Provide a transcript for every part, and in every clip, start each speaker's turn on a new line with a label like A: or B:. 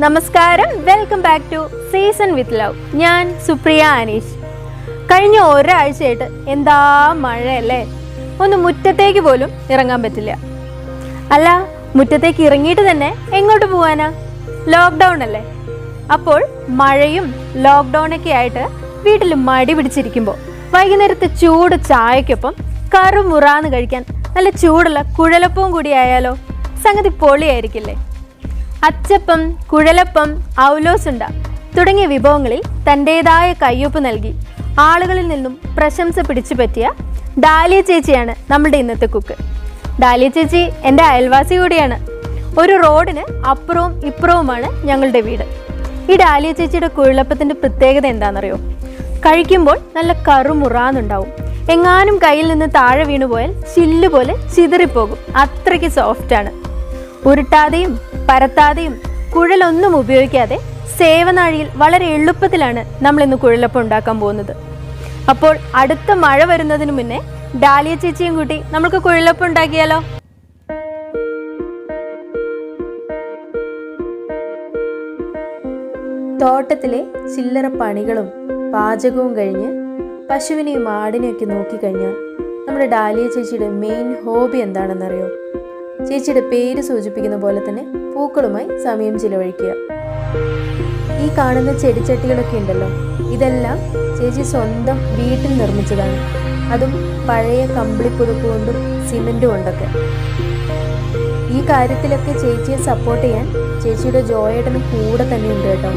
A: നമസ്കാരം, welcome back to season with love. ഞാൻ സുപ്രിയ അനീഷ്. കഴിഞ്ഞ ഒരാഴ്ചയായിട്ട് എന്താ മഴയല്ലേ, ഒന്ന് മുറ്റത്തേക്ക് പോലും ഇറങ്ങാൻ പറ്റില്ല. അല്ല, മുറ്റത്തേക്ക് ഇറങ്ങിയിട്ട് തന്നെ എങ്ങോട്ട് പോവാനാ? ലോക്ക്ഡൗൺ അല്ലേ. അപ്പോൾ മഴയും ലോക്ക്ഡൗണൊക്കെ ആയിട്ട് വീട്ടിൽ മടി പിടിച്ചിരിക്കുമ്പോൾ വൈകുന്നേരത്തെ ചൂട് ചായക്കൊപ്പം കറുമുറാന്ന് കഴിക്കാൻ നല്ല ചൂടുള്ള കുഴലപ്പവും കൂടി ആയാലോ? സംഗതി പൊളിയായിരിക്കില്ലേ? അച്ചപ്പം, കുഴലപ്പം, ഔലോസുണ്ട തുടങ്ങിയ വിഭവങ്ങളിൽ തൻ്റേതായ കയ്യൊപ്പ് നൽകി ആളുകളിൽ നിന്നും പ്രശംസ പിടിച്ചു പറ്റിയ ഡാലിയ ചേച്ചിയാണ് നമ്മളുടെ ഇന്നത്തെ കുക്ക്. ഡാലിയ ചേച്ചി എൻ്റെ അയൽവാസി കൂടിയാണ്. ഒരു റോഡിന് അപ്പുറവും ഇപ്പുറവുമാണ് ഞങ്ങളുടെ വീട്. ഈ ഡാലിയ ചേച്ചിയുടെ കുഴലപ്പത്തിൻ്റെ പ്രത്യേകത എന്താണെന്നറിയോ? കഴിക്കുമ്പോൾ നല്ല കറുമുറാന്നുണ്ടാവും. എങ്ങാനും കയ്യിൽ നിന്ന് താഴെ വീണുപോയാൽ ചില്ലുപോലെ ചിതറിപ്പോകും, അത്രയ്ക്ക് സോഫ്റ്റാണ്. ഉരുട്ടാതെയും പരത്താതെയും കുഴലൊന്നും ഉപയോഗിക്കാതെ സേവനാഴിയിൽ വളരെ എളുപ്പത്തിലാണ് നമ്മളിന്ന് കുഴലപ്പം ഉണ്ടാക്കാൻ പോകുന്നത്. അപ്പോൾ അടുത്ത മഴ വരുന്നതിന് മുന്നേ ഡാലിയ ചേച്ചിയും കൂട്ടി നമുക്ക് കുഴലപ്പം ഉണ്ടാക്കിയാലോ? തോട്ടത്തിലെ ചില്ലറ പണികളും പാചകവും കഴിഞ്ഞ് പശുവിനെയും ആടിനെയൊക്കെ നോക്കിക്കഴിഞ്ഞാൽ നമ്മുടെ ഡാലിയ ചേച്ചിയുടെ മെയിൻ ഹോബി എന്താണെന്നറിയോ? ചേച്ചിയുടെ പേര് സൂചിപ്പിക്കുന്ന പോലെ തന്നെ പൂക്കളുമായി സമയം ചിലവഴിക്കുക. ഈ കാണുന്ന ചെടിച്ചട്ടികളൊക്കെ ഉണ്ടല്ലോ, ഇതെല്ലാം ചേച്ചി സ്വന്തം വീട്ടിൽ നിർമ്മിച്ചതാണ്. അതും പഴയ കമ്പിളിപ്പുതപ്പ് കൊണ്ടും സിമെൻറ്റും കൊണ്ടൊക്കെ. ഈ കാര്യത്തിലൊക്കെ ചേച്ചിയെ സപ്പോർട്ട് ചെയ്യാൻ ചേച്ചിയുടെ ജോയേട്ടനും കൂടെ തന്നെ ഉണ്ട് കേട്ടോ.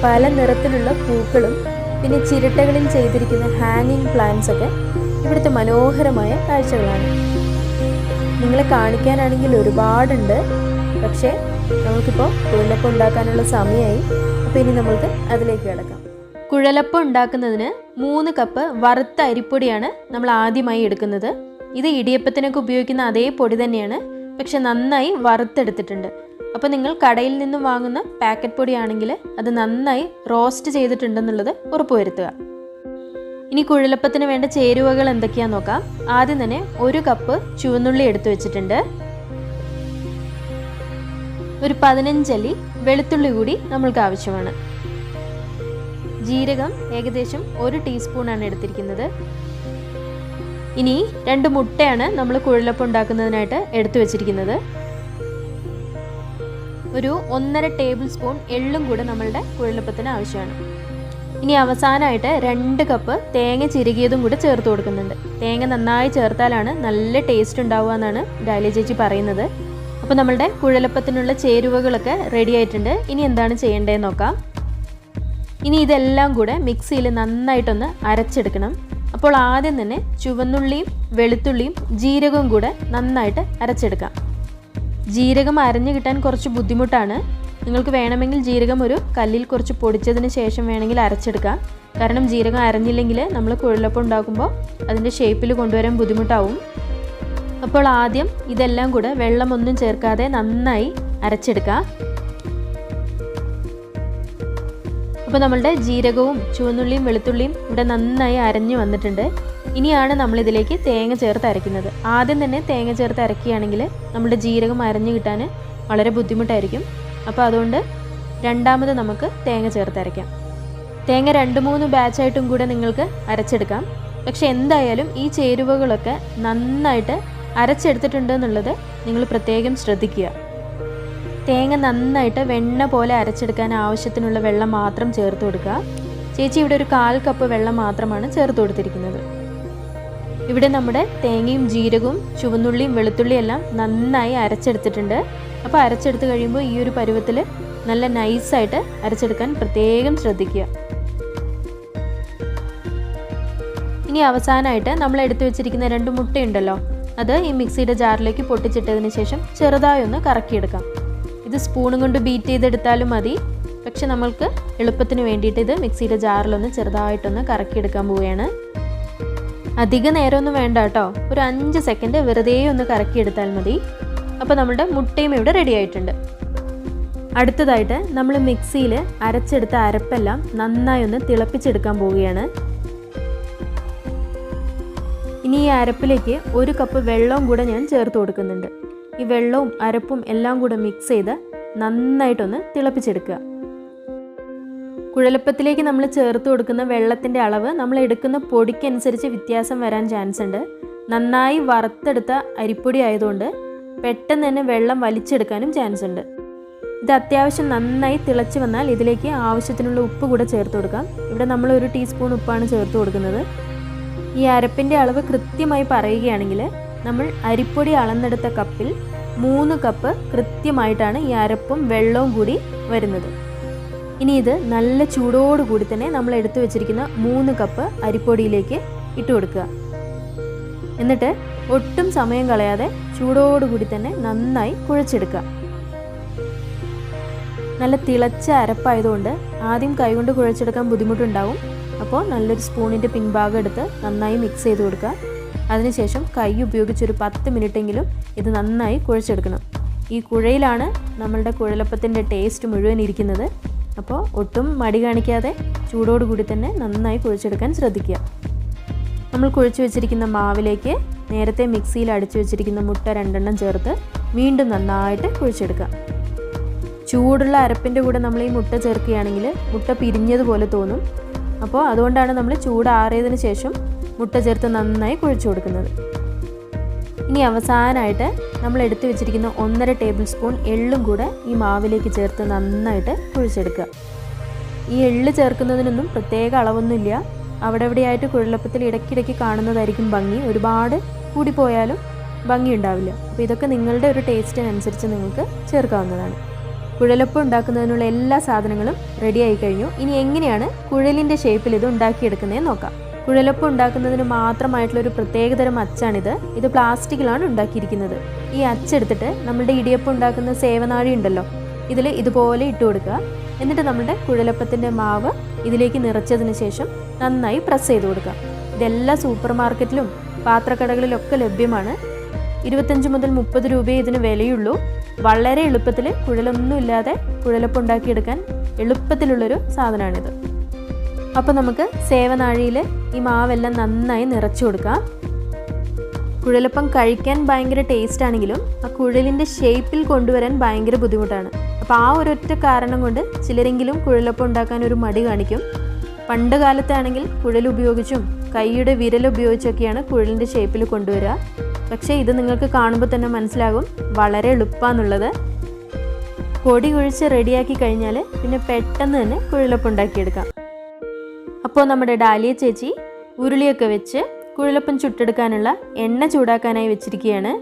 A: പല നിറത്തിലുള്ള പൂക്കളും പിന്നെ ചിരട്ടകളിൽ ചെയ്തിരിക്കുന്ന ഹാങ്ങിങ് പ്ലാന്റ്സ് ഒക്കെ ഇവിടുത്തെ മനോഹരമായ കാഴ്ചകളാണ്. നിങ്ങളെ കാണിക്കാനാണെങ്കിൽ ഒരുപാടുണ്ട്, പക്ഷേ നമുക്കിപ്പോൾ കുഴലപ്പം ഉണ്ടാക്കാനുള്ള സമയമായി. അപ്പോൾ ഇനി നമുക്ക് അതിലേക്ക് കിടക്കാം. കുഴലപ്പം ഉണ്ടാക്കുന്നതിന് 3 കപ്പ് വറുത്ത അരിപ്പൊടിയാണ് നമ്മൾ ആദ്യമായി എടുക്കുന്നത്. ഇത് ഇടിയപ്പത്തിനൊക്കെ ഉപയോഗിക്കുന്ന അതേ പൊടി തന്നെയാണ്, പക്ഷെ നന്നായി വറുത്തെടുത്തിട്ടുണ്ട്. അപ്പോൾ നിങ്ങൾ കടയിൽ നിന്നും വാങ്ങുന്ന പാക്കറ്റ് പൊടിയാണെങ്കിൽ അത് നന്നായി റോസ്റ്റ് ചെയ്തിട്ടുണ്ടെന്നുള്ളത് ഉറപ്പുവരുത്തുക. ഇനി കുഴലപ്പത്തിന് വേണ്ട ചേരുവകൾ എന്തൊക്കെയാണെന്ന് നോക്കാം. ആദ്യം തന്നെ 1 കപ്പ് ചുവന്നുള്ളി എടുത്തു വെച്ചിട്ടുണ്ട്. ഒരു 15 അല്ലി വെളുത്തുള്ളി കൂടി നമ്മൾക്ക് ആവശ്യമാണ്. ജീരകം ഏകദേശം 1 ടീസ്പൂണാണ് എടുത്തിരിക്കുന്നത്. ഇനി 2 മുട്ടയാണ് നമ്മൾ കുഴലപ്പം ഉണ്ടാക്കുന്നതിനായിട്ട് എടുത്തു വെച്ചിരിക്കുന്നത്. ഒരു 1.5 ടേബിൾ സ്പൂൺ എള്ളും കൂടെ നമ്മളുടെ കുഴലപ്പത്തിന് ആവശ്യമാണ്. ഇനി അവസാനമായിട്ട് 2 കപ്പ് തേങ്ങ ചിരകിയതും കൂടെ ചേർത്ത് കൊടുക്കുന്നുണ്ട്. തേങ്ങ നന്നായി ചേർത്താലാണ് നല്ല ടേസ്റ്റ് ഉണ്ടാവുക എന്നാണ് ഡാലിയ ചേച്ചി പറയുന്നത്. അപ്പോൾ നമ്മളുടെ കുഴലപ്പത്തിനുള്ള ചേരുവകളൊക്കെ റെഡി ആയിട്ടുണ്ട്. ഇനി എന്താണ് ചെയ്യേണ്ടതെന്ന് നോക്കാം. ഇനി ഇതെല്ലാം കൂടെ മിക്സിയിൽ നന്നായിട്ടൊന്ന് അരച്ചെടുക്കണം. അപ്പോൾ ആദ്യം തന്നെ ചുവന്നുള്ളിയും വെളുത്തുള്ളിയും ജീരകവും കൂടെ നന്നായിട്ട് അരച്ചെടുക്കാം. ജീരകം അരഞ്ഞു കിട്ടാൻ കുറച്ച് ബുദ്ധിമുട്ടാണ്. നിങ്ങൾക്ക് വേണമെങ്കിൽ ജീരകം ഒരു കല്ലിൽ കുറച്ച് പൊടിച്ചതിന് ശേഷം വേണമെങ്കിൽ അരച്ചെടുക്കാം. കാരണം ജീരകം അരഞ്ഞില്ലെങ്കിൽ നമ്മൾ കുഴലപ്പം ഉണ്ടാക്കുമ്പോൾ അതിൻ്റെ ഷേപ്പിൽ കൊണ്ടുവരാൻ ബുദ്ധിമുട്ടാവും. അപ്പോൾ ആദ്യം ഇതെല്ലാം കൂടെ വെള്ളമൊന്നും ചേർക്കാതെ നന്നായി അരച്ചെടുക്കാം. അപ്പോൾ നമ്മളുടെ ജീരകവും ചുവന്നുള്ളിയും വെളുത്തുള്ളിയും ഇവിടെ നന്നായി അരഞ്ഞു വന്നിട്ടുണ്ട്. ഇനിയാണ് നമ്മളിതിലേക്ക് തേങ്ങ ചേർത്ത് അരയ്ക്കുന്നത്. ആദ്യം തന്നെ തേങ്ങ ചേർത്ത് അരയ്ക്കുകയാണെങ്കിൽ നമ്മുടെ ജീരകം അരഞ്ഞു കിട്ടാൻ വളരെ ബുദ്ധിമുട്ടായിരിക്കും. അപ്പോൾ അതുകൊണ്ട് രണ്ടാമത് നമുക്ക് തേങ്ങ ചേർത്ത് അരയ്ക്കാം. തേങ്ങ 2-3 ബാച്ചായിട്ടും കൂടെ നിങ്ങൾക്ക് അരച്ചെടുക്കാം. പക്ഷെ എന്തായാലും ഈ ചേരുവകളൊക്കെ നന്നായിട്ട് അരച്ചെടുത്തിട്ടുണ്ട് എന്നുള്ളത് നിങ്ങൾ പ്രത്യേകം ശ്രദ്ധിക്കുക. തേങ്ങ നന്നായിട്ട് വെണ്ണ പോലെ അരച്ചെടുക്കാൻ ആവശ്യത്തിനുള്ള വെള്ളം മാത്രം ചേർത്ത് കൊടുക്കുക. ചേച്ചി ഇവിടെ ഒരു 1/4 കപ്പ് വെള്ളം മാത്രമാണ് ചേർത്ത് കൊടുത്തിരിക്കുന്നത്. ഇവിടെ നമ്മുടെ തേങ്ങയും ജീരകവും ചുവന്നുള്ളിയും വെളുത്തുള്ളിയും എല്ലാം നന്നായി അരച്ചെടുത്തിട്ടുണ്ട്. അപ്പോൾ അരച്ചെടുത്ത് കഴിയുമ്പോൾ ഈ ഒരു പരുവത്തിൽ നല്ല നൈസായിട്ട് അരച്ചെടുക്കാൻ പ്രത്യേകം ശ്രദ്ധിക്കുക. ഇനി അവസാനമായിട്ട് നമ്മൾ എടുത്തു വെച്ചിരിക്കുന്ന 2 മുട്ടയുണ്ടല്ലോ, അത് ഈ മിക്സിയുടെ ജാറിലേക്ക് പൊട്ടിച്ചിട്ടതിന് ശേഷം ചെറുതായി ഒന്ന് കറക്കിയെടുക്കാം. ഇത് സ്പൂണും കൊണ്ട് ബീറ്റ് ചെയ്തെടുത്താലും മതി, പക്ഷെ നമ്മൾക്ക് എളുപ്പത്തിന് വേണ്ടിയിട്ട് ഇത് മിക്സിയുടെ ജാറിലൊന്ന് ചെറുതായിട്ടൊന്ന് കറക്കിയെടുക്കാൻ പോവുകയാണ്. അധിക നേരമൊന്നും വേണ്ട കേട്ടോ, ഒരു 5 സെക്കൻഡ് വെറുതെ ഒന്ന് കറക്കിയെടുത്താൽ മതി. അപ്പോൾ നമ്മുടെ മുട്ടയും ഇവിടെ റെഡി ആയിട്ടുണ്ട്. അടുത്തതായിട്ട് നമ്മൾ മിക്സിയിൽ അരച്ചെടുത്ത അരപ്പെല്ലാം നന്നായി ഒന്ന് തിളപ്പിച്ചെടുക്കാൻ പോവുകയാണ്. ഇനി ഈ അരപ്പിലേക്ക് 1 കപ്പ് വെള്ളവും കൂടെ ഞാൻ ചേർത്ത് കൊടുക്കുന്നുണ്ട്. ഈ വെള്ളവും അരപ്പും എല്ലാം കൂടെ മിക്സ് ചെയ്ത് നന്നായിട്ടൊന്ന് തിളപ്പിച്ചെടുക്കുക. കുഴലപ്പത്തിലേക്ക് നമ്മൾ ചേർത്ത് കൊടുക്കുന്ന വെള്ളത്തിൻ്റെ അളവ് നമ്മൾ എടുക്കുന്ന പൊടിക്കനുസരിച്ച് വ്യത്യാസം വരാൻ ചാൻസ് ഉണ്ട്. നന്നായി വറുത്തെടുത്ത അരിപ്പൊടി ആയതുകൊണ്ട് പെട്ടെന്ന് തന്നെ വെള്ളം വലിച്ചെടുക്കാനും ചാൻസ് ഉണ്ട്. ഇത് അത്യാവശ്യം നന്നായി തിളച്ച് വന്നാൽ ഇതിലേക്ക് ആവശ്യത്തിനുള്ള ഉപ്പ് കൂടെ ചേർത്ത് കൊടുക്കാം. ഇവിടെ നമ്മൾ 1 ടീസ്പൂൺ ഉപ്പാണ് ചേർത്ത് കൊടുക്കുന്നത്. ഈ അരപ്പിൻ്റെ അളവ് കൃത്യമായി പറയുകയാണെങ്കിൽ നമ്മൾ അരിപ്പൊടി അളന്നെടുത്ത കപ്പിൽ 3 കപ്പ് കൃത്യമായിട്ടാണ് ഈ അരപ്പും വെള്ളവും കൂടി വരുന്നത്. ഇനി ഇത് നല്ല ചൂടോടുകൂടി തന്നെ നമ്മൾ എടുത്തു വെച്ചിരിക്കുന്ന 3 കപ്പ് അരിപ്പൊടിയിലേക്ക് ഇട്ട് കൊടുക്കുക. എന്നിട്ട് ഒട്ടും സമയം കളയാതെ ചൂടോടുകൂടി തന്നെ നന്നായി കുഴച്ചെടുക്കുക. നല്ല തിളച്ച അരപ്പായതുകൊണ്ട് ആദ്യം കൈകൊണ്ട് കുഴച്ചെടുക്കാൻ ബുദ്ധിമുട്ടുണ്ടാവും. അപ്പോൾ നല്ലൊരു സ്പൂണിൻ്റെ പിൻഭാഗം എടുത്ത് നന്നായി മിക്സ് ചെയ്ത് കൊടുക്കുക. അതിനുശേഷം കൈ ഉപയോഗിച്ചൊരു 10 മിനിറ്റെങ്കിലും ഇത് നന്നായി കുഴച്ചെടുക്കണം. ഈ കുഴയിലാണ് നമ്മളുടെ കുഴലപ്പത്തിൻ്റെ ടേസ്റ്റ് മുഴുവൻ ഇരിക്കുന്നത്. അപ്പോൾ ഒട്ടും മടി കാണിക്കാതെ ചൂടോടുകൂടി തന്നെ നന്നായി കുഴച്ചെടുക്കാൻ ശ്രദ്ധിക്കുക. നമ്മൾ കുഴച്ച് വെച്ചിരിക്കുന്ന മാവിലേക്ക് നേരത്തെ മിക്സിയിൽ അടിച്ചു വെച്ചിരിക്കുന്ന മുട്ട 2 എണ്ണം ചേർത്ത് വീണ്ടും നന്നായിട്ട് കുഴച്ചെടുക്കുക. ചൂടുള്ള അരപ്പിൻ്റെ കൂടെ നമ്മൾ ഈ മുട്ട ചേർക്കുകയാണെങ്കിൽ മുട്ട പിരിഞ്ഞതുപോലെ തോന്നും. അപ്പോൾ അതുകൊണ്ടാണ് നമ്മൾ ചൂടാറിയതിന് ശേഷം മുട്ട ചേർത്ത് നന്നായി കുഴച്ച് കൊടുക്കുന്നത്. ഇനി അവസാനമായിട്ട് നമ്മൾ എടുത്തു വെച്ചിരിക്കുന്ന 1.5 ടേബിൾ സ്പൂൺ എള്ളും കൂടെ ഈ മാവിലേക്ക് ചേർത്ത് നന്നായിട്ട് കുഴച്ചെടുക്കുക. ഈ എള്ള് ചേർക്കുന്നതിനൊന്നും പ്രത്യേക അളവൊന്നുമില്ല. അവിടെ എവിടെയായിട്ട് കുഴലപ്പത്തിൽ ഇടയ്ക്കിടയ്ക്ക് കാണുന്നതായിരിക്കും ഭംഗി. ഒരുപാട് കൂടിപ്പോയാലും ഭംഗി ഉണ്ടാവില്ല. അപ്പോൾ ഇതൊക്കെ നിങ്ങളുടെ ഒരു ടേസ്റ്റിനനുസരിച്ച് നിങ്ങൾക്ക് ചേർക്കാവുന്നതാണ്. കുഴലപ്പം ഉണ്ടാക്കുന്നതിനുള്ള എല്ലാ സാധനങ്ങളും റെഡിയായി കഴിഞ്ഞു. ഇനി എങ്ങനെയാണ് കുഴലിൻ്റെ ഷേപ്പിൽ ഇത് ഉണ്ടാക്കിയെടുക്കുന്നതെന്ന് നോക്കാം. കുഴലപ്പം ഉണ്ടാക്കുന്നതിന് മാത്രമായിട്ടുള്ളൊരു പ്രത്യേകതരം അച്ചാണിത്. ഇത് പ്ലാസ്റ്റിക്കിലാണ് ഉണ്ടാക്കിയിരിക്കുന്നത്. ഈ അച്ചെടുത്തിട്ട് നമ്മുടെ ഇടിയപ്പം ഉണ്ടാക്കുന്ന സേവനാഴി ഉണ്ടല്ലോ, ഇതിൽ ഇതുപോലെ ഇട്ട് കൊടുക്കുക. എന്നിട്ട് നമ്മുടെ കുഴലപ്പത്തിൻ്റെ മാവ് ഇതിലേക്ക് നിറച്ചതിന് ശേഷം നന്നായി പ്രസ് ചെയ്ത് കൊടുക്കുക. ഇതെല്ലാ സൂപ്പർ മാർക്കറ്റിലും പാത്രക്കടകളിലൊക്കെ ലഭ്യമാണ്. 25 മുതൽ 30 രൂപയെ ഇതിന് വിലയുള്ളൂ. വളരെ എളുപ്പത്തിൽ കുഴലൊന്നുമില്ലാതെ കുഴലപ്പം ഉണ്ടാക്കിയെടുക്കാൻ എളുപ്പത്തിലുള്ളൊരു സാധനമാണിത്. അപ്പോൾ നമുക്ക് സേവനാഴിയിൽ ഈ മാവെല്ലാം നന്നായി നിറച്ചു കൊടുക്കാം. കുഴലപ്പം കഴിക്കാൻ ഭയങ്കര ടേസ്റ്റ് ആണെങ്കിലും ആ കുഴലിൻ്റെ ഷേപ്പിൽ കൊണ്ടുവരാൻ ഭയങ്കര ബുദ്ധിമുട്ടാണ്. അപ്പോൾ ആ ഒരൊറ്റ കാരണം കൊണ്ട് ചിലരെങ്കിലും കുഴലപ്പം ഉണ്ടാക്കാൻ ഒരു മടി കാണിക്കും. പണ്ട് കാലത്താണെങ്കിൽ കുഴൽ ഉപയോഗിച്ചും കൈയുടെ വിരൽ ഉപയോഗിച്ചൊക്കെയാണ് കുഴലിൻ്റെ ഷേപ്പിൽ കൊണ്ടുവരിക. പക്ഷേ ഇത് നിങ്ങൾക്ക് കാണുമ്പോൾ തന്നെ മനസ്സിലാകും വളരെ എളുപ്പമാണെന്നുള്ളത്. പൊടി കുഴിച്ച് റെഡിയാക്കി കഴിഞ്ഞാൽ പിന്നെ പെട്ടെന്ന് തന്നെ കുഴലപ്പം ഉണ്ടാക്കിയെടുക്കാം. അപ്പോൾ നമ്മുടെ ഡാലിയ ചേച്ചി ഉരുളിയൊക്കെ വെച്ച് കുഴലപ്പം ചുട്ടെടുക്കാനുള്ള എണ്ണ ചൂടാക്കാനായി വെച്ചിരിക്കുകയാണ്.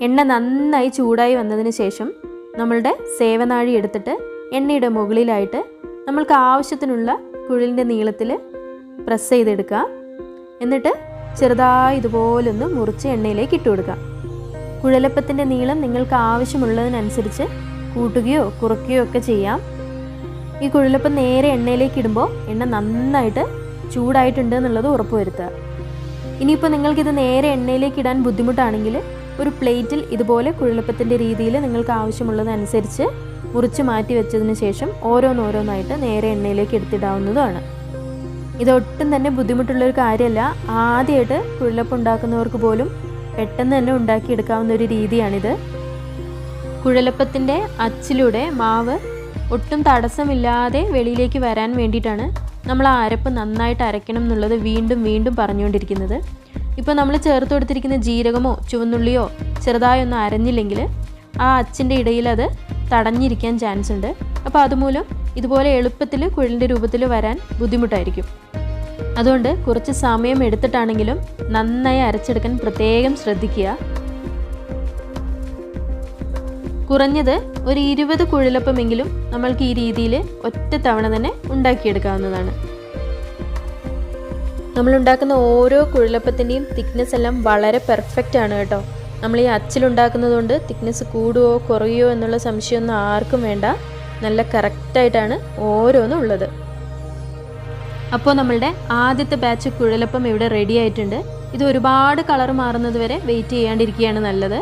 A: എണ്ണ നന്നായി ചൂടായി വന്നതിന് ശേഷം നമ്മളുടെ സേവനാഴി എടുത്തിട്ട് എണ്ണയുടെ മുകളിലായിട്ട് നമ്മൾക്ക് ആവശ്യത്തിനുള്ള കുഴലിൻ്റെ നീളത്തിൽ പ്രസ് ചെയ്തെടുക്കുക. എന്നിട്ട് ചെറുതായി ഇതുപോലൊന്ന് മുറിച്ച് എണ്ണയിലേക്ക് ഇട്ട് കൊടുക്കുക. കുഴലപ്പത്തിൻ്റെ നീളം നിങ്ങൾക്ക് ആവശ്യമുള്ളതിനനുസരിച്ച് കൂട്ടുകയോ കുറയ്ക്കുകയോ ഒക്കെ ചെയ്യാം. ഈ കുഴലപ്പം നേരെ എണ്ണയിലേക്ക് ഇടുമ്പോൾ എണ്ണ നന്നായിട്ട് ചൂടായിട്ടുണ്ട് എന്നുള്ളത് ഉറപ്പുവരുത്തുക. ഇനിയിപ്പോൾ നിങ്ങൾക്കിത് നേരെ എണ്ണയിലേക്ക് ഇടാൻ ബുദ്ധിമുട്ടാണെങ്കിൽ ഒരു പ്ലേറ്റിൽ ഇതുപോലെ കുഴലപ്പത്തിൻ്റെ രീതിയിൽ നിങ്ങൾക്ക് ആവശ്യമുള്ളതനുസരിച്ച് മുറിച്ച് മാറ്റി വെച്ചതിന് ശേഷം ഓരോന്നോരോന്നായിട്ട് നേരെ എണ്ണയിലേക്ക് എടുത്തിടാവുന്നതാണ്. ഇതൊട്ടും തന്നെ ബുദ്ധിമുട്ടുള്ളൊരു കാര്യമല്ല. ആദ്യമായിട്ട് കുഴലപ്പം ഉണ്ടാക്കുന്നവർക്ക് പോലും പെട്ടെന്ന് തന്നെ ഉണ്ടാക്കിയെടുക്കാവുന്ന ഒരു രീതിയാണിത്. കുഴലപ്പത്തിൻ്റെ അച്ചിലൂടെ മാവ് ഒട്ടും തടസ്സമില്ലാതെ വെളിയിലേക്ക് വരാൻ വേണ്ടിയിട്ടാണ് നമ്മൾ ആ അരപ്പ് നന്നായിട്ട് അരയ്ക്കണം എന്നുള്ളത് വീണ്ടും വീണ്ടും പറഞ്ഞുകൊണ്ടിരിക്കുന്നത്. ഇപ്പോൾ നമ്മൾ ചേർത്ത് കൊടുത്തിരിക്കുന്ന ജീരകമോ ചുവന്നുള്ളിയോ ചെറുതായി ഒന്ന് അരഞ്ഞില്ലെങ്കിൽ ആ അച്ചിൻ്റെ ഇടയിൽ അത് തടഞ്ഞിരിക്കാൻ ചാൻസ് ഉണ്ട്. അപ്പോൾ അതുമൂലം ഇതുപോലെ എളുപ്പത്തിൽ കുഴലിൻ്റെ രൂപത്തിൽ വരാൻ ബുദ്ധിമുട്ടായിരിക്കും. അതുകൊണ്ട് കുറച്ച് സമയം എടുത്തിട്ടാണെങ്കിലും നന്നായി അരച്ചെടുക്കാൻ പ്രത്യേകം ശ്രദ്ധിക്കുക. കുറഞ്ഞത് ഒരു 20 കുഴലപ്പമെങ്കിലും നമ്മൾക്ക് ഈ രീതിയിൽ ഒറ്റ തവണ തന്നെ ഉണ്ടാക്കിയെടുക്കാവുന്നതാണ്. നമ്മളുണ്ടാക്കുന്ന ഓരോ കുഴലപ്പത്തിൻ്റെയും തിക്നെസ് എല്ലാം വളരെ പെർഫെക്റ്റ് ആണ് കേട്ടോ. നമ്മൾ ഈ അച്ചിലുണ്ടാക്കുന്നതുകൊണ്ട് തിക്നെസ് കൂടുകയോ കുറയുകയോ എന്നുള്ള സംശയമൊന്നും ആർക്കും വേണ്ട. നല്ല കറക്റ്റായിട്ടാണ് ഓരോന്നും ഉള്ളത്. അപ്പോൾ നമ്മളുടെ ആദ്യത്തെ ബാച്ച് കുഴലപ്പം ഇവിടെ റെഡി ആയിട്ടുണ്ട്. ഇത് ഒരുപാട് കളർ മാറുന്നത് വരെ വെയിറ്റ് ചെയ്യാണ്ടിരിക്കുകയാണ് നല്ലത്.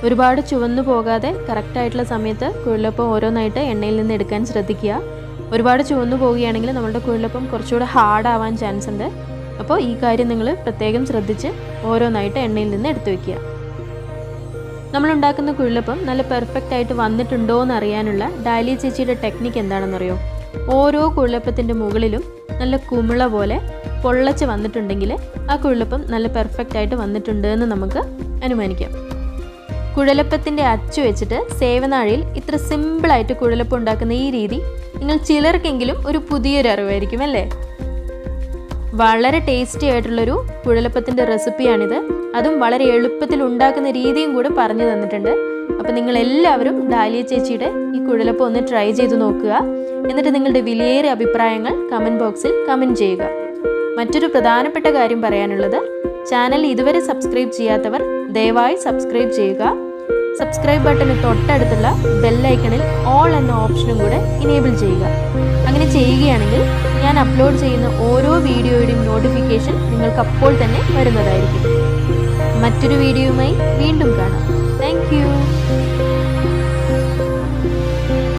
A: ഒരുപാട് ചുവന്നു പോകാതെ കറക്റ്റായിട്ടുള്ള സമയത്ത് കുഴലപ്പം ഓരോന്നായിട്ട് എണ്ണയിൽ നിന്ന് എടുക്കാൻ ശ്രദ്ധിക്കുക. ഒരുപാട് ചുവന്നു പോവുകയാണെങ്കിൽ നമ്മളുടെ കുഴലപ്പം കുറച്ചുകൂടെ ഹാർഡാവാൻ ചാൻസ് ഉണ്ട്. അപ്പോൾ ഈ കാര്യം നിങ്ങൾ പ്രത്യേകം ശ്രദ്ധിച്ച് ഓരോന്നായിട്ട് എണ്ണയിൽ നിന്ന് എടുത്തു വയ്ക്കുക. നമ്മളുണ്ടാക്കുന്ന കുഴലപ്പം നല്ല പെർഫെക്റ്റ് ആയിട്ട് വന്നിട്ടുണ്ടോ എന്ന് അറിയാനുള്ള ഡാലിയ ചേച്ചിയുടെ ടെക്നിക്ക് എന്താണെന്നറിയോ? ഓരോ കുഴലപ്പത്തിൻ്റെ മുകളിലും നല്ല കുമിള പോലെ പൊള്ളച്ച് വന്നിട്ടുണ്ടെങ്കിൽ ആ കുഴലപ്പം നല്ല പെർഫെക്റ്റ് ആയിട്ട് വന്നിട്ടുണ്ട് എന്ന് നമുക്ക് അനുമാനിക്കാം. കുഴലപ്പത്തിൻ്റെ അച്ചു വെച്ചിട്ട് സേവനാഴിയിൽ ഇത്ര സിമ്പിളായിട്ട് കുഴലപ്പം ഉണ്ടാക്കുന്ന ഈ രീതി നിങ്ങൾ ചിലർക്കെങ്കിലും ഒരു പുതിയൊരു അറിവായിരിക്കും അല്ലേ? വളരെ ടേസ്റ്റി ആയിട്ടുള്ളൊരു കുഴലപ്പത്തിൻ്റെ റെസിപ്പിയാണിത്. അതും വളരെ എളുപ്പത്തിൽ ഉണ്ടാക്കുന്ന രീതിയും കൂടെ പറഞ്ഞു തന്നിട്ടുണ്ട്. അപ്പോൾ നിങ്ങളെല്ലാവരും ഡാലിയ ചേച്ചിയുടെ ഈ കുഴലപ്പം ഒന്ന് ട്രൈ ചെയ്ത് നോക്കുക. എന്നിട്ട് നിങ്ങളുടെ വിലയേറിയ അഭിപ്രായങ്ങൾ കമൻറ്റ് ബോക്സിൽ കമൻറ്റ് ചെയ്യുക. മറ്റൊരു പ്രധാനപ്പെട്ട കാര്യം പറയാനുള്ളത്, ചാനൽ ഇതുവരെ സബ്സ്ക്രൈബ് ചെയ്യാത്തവർ ദയവായി സബ്സ്ക്രൈബ് ചെയ്യുക. സബ്സ്ക്രൈബ് ബട്ടന് തൊട്ടടുത്തുള്ള ബെല്ലൈക്കണിൽ ഓൾ എന്ന ഓപ്ഷനും കൂടെ ഇനേബിൾ ചെയ്യുക. അങ്ങനെ ചെയ്യുകയാണെങ്കിൽ ഞാൻ അപ്ലോഡ് ചെയ്യുന്ന ഓരോ വീഡിയോയുടെയും നോട്ടിഫിക്കേഷൻ നിങ്ങൾക്ക് അപ്പോൾ തന്നെ വരുന്നതായിരിക്കും. മറ്റൊരു വീഡിയോയുമായി വീണ്ടും കാണാം. Thank you.